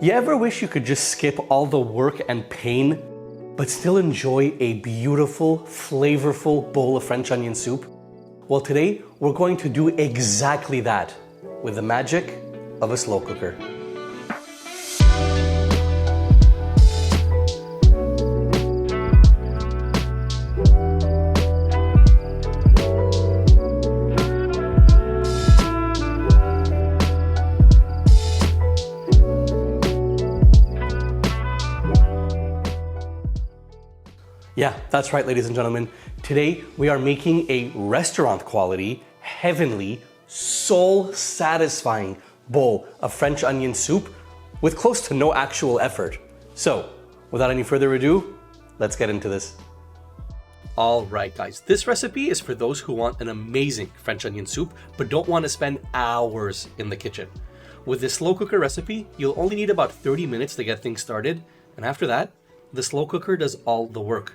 You ever wish you could just skip all the work and pain, but still enjoy a beautiful, flavorful bowl of French onion soup? Well, today we're going to do exactly that with the magic of a slow cooker. Yeah, that's right, ladies and gentlemen. Today, we are making a restaurant quality, heavenly, soul-satisfying bowl of French onion soup with close to no actual effort. So, without any further ado, let's get into this. All right, guys, this recipe is for those who want an amazing French onion soup, but don't want to spend hours in the kitchen. With this slow cooker recipe, you'll only need about 30 minutes to get things started, and after that, the slow cooker does all the work.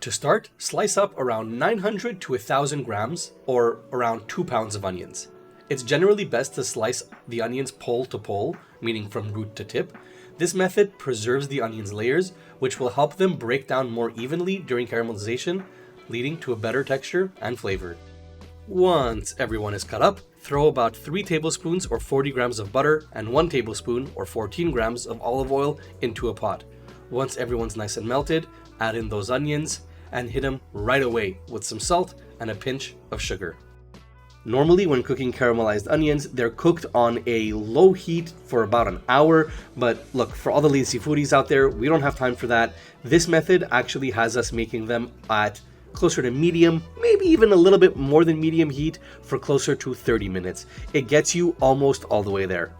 To start, slice up around 900 to 1,000 grams, or around 2 pounds of onions. It's generally best to slice the onions pole to pole, meaning from root to tip. This method preserves the onions' layers, which will help them break down more evenly during caramelization, leading to a better texture and flavor. Once everyone is cut up, throw about 3 tablespoons or 40 grams of butter and 1 tablespoon or 14 grams of olive oil into a pot. Once everyone's nice and melted, add in those onions and hit them right away with some salt and a pinch of sugar. Normally, when cooking caramelized onions, they're cooked on a low heat for about an hour, but look, for all the lazy foodies out there, we don't have time for that. This method actually has us making them at closer to medium, maybe even a little bit more than medium heat for closer to 30 minutes. It gets you almost all the way there.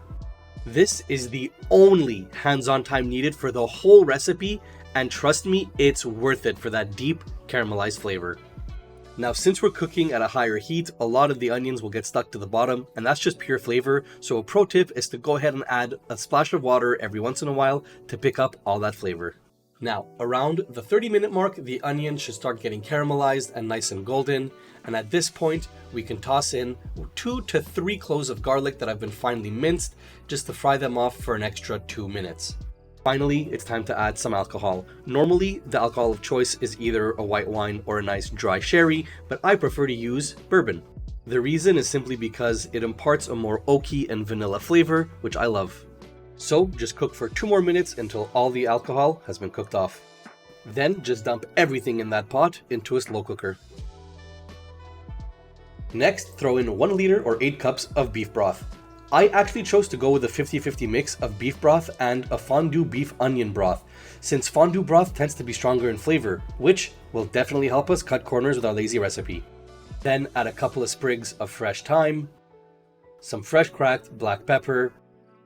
This is the only hands-on time needed for the whole recipe, and trust me, it's worth it for that deep caramelized flavor. Now, since we're cooking at a higher heat, a lot of the onions will get stuck to the bottom, and that's just pure flavor. So a pro tip is to go ahead and add a splash of water every once in a while to pick up all that flavor. Now, around the 30-minute mark, the onions should start getting caramelized and nice and golden. And at this point, we can toss in 2 to 3 cloves of garlic that have been finely minced, just to fry them off for an extra 2 minutes. Finally, it's time to add some alcohol. Normally, the alcohol of choice is either a white wine or a nice dry sherry, but I prefer to use bourbon. The reason is simply because it imparts a more oaky and vanilla flavor, which I love. So just cook for 2 more minutes until all the alcohol has been cooked off. Then just dump everything in that pot into a slow cooker. Next, throw in 1 liter or 8 cups of beef broth. I actually chose to go with a 50-50 mix of beef broth and a fondue beef onion broth, since fondue broth tends to be stronger in flavor, which will definitely help us cut corners with our lazy recipe. Then add a couple of sprigs of fresh thyme, some fresh cracked black pepper,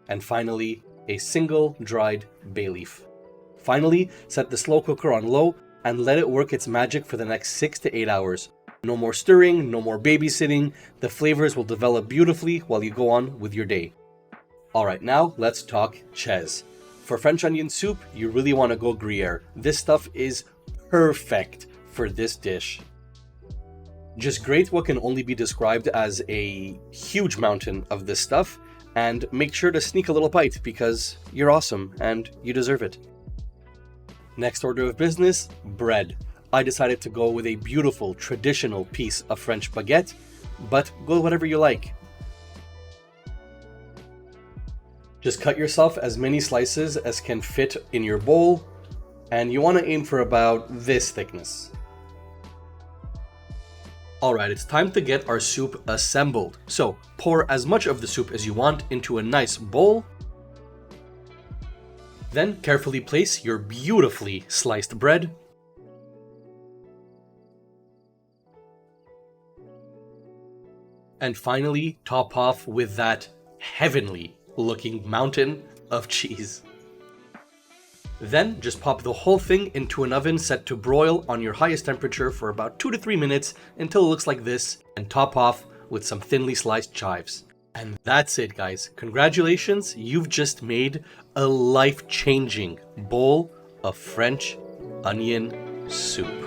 and finally, a single dried bay leaf. Finally, set the slow cooker on low and let it work its magic for the next 6 to 8 hours. No more stirring, no more babysitting. The flavors will develop beautifully while you go on with your day. Alright, now let's talk ches. For French onion soup, you really want to go Gruyère. This stuff is perfect for this dish. Just grate what can only be described as a huge mountain of this stuff, and make sure to sneak a little bite because you're awesome and you deserve it. Next order of business, bread. I decided to go with a beautiful traditional piece of French baguette, but go with whatever you like. Just cut yourself as many slices as can fit in your bowl, and you want to aim for about this thickness. Alright, it's time to get our soup assembled. So pour as much of the soup as you want into a nice bowl. Then carefully place your beautifully sliced bread. And finally, top off with that heavenly looking mountain of cheese. Then just pop the whole thing into an oven set to broil on your highest temperature for about 2 to 3 minutes until it looks like this, and top off with some thinly sliced chives. And that's it, guys. Congratulations, you've just made a life-changing bowl of French onion soup.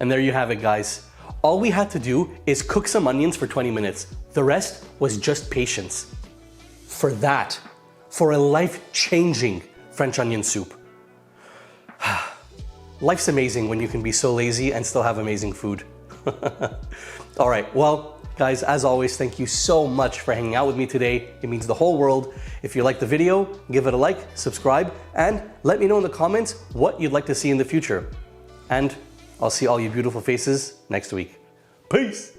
And there you have it, guys. All we had to do is cook some onions for 20 minutes. The rest was just patience. For that, for a life-changing French onion soup. Life's amazing when you can be so lazy and still have amazing food. All right, well, guys, as always, thank you so much for hanging out with me today. It means the whole world. If you liked the video, give it a like, subscribe, and let me know in the comments what you'd like to see in the future. And I'll see all you beautiful faces next week. Peace!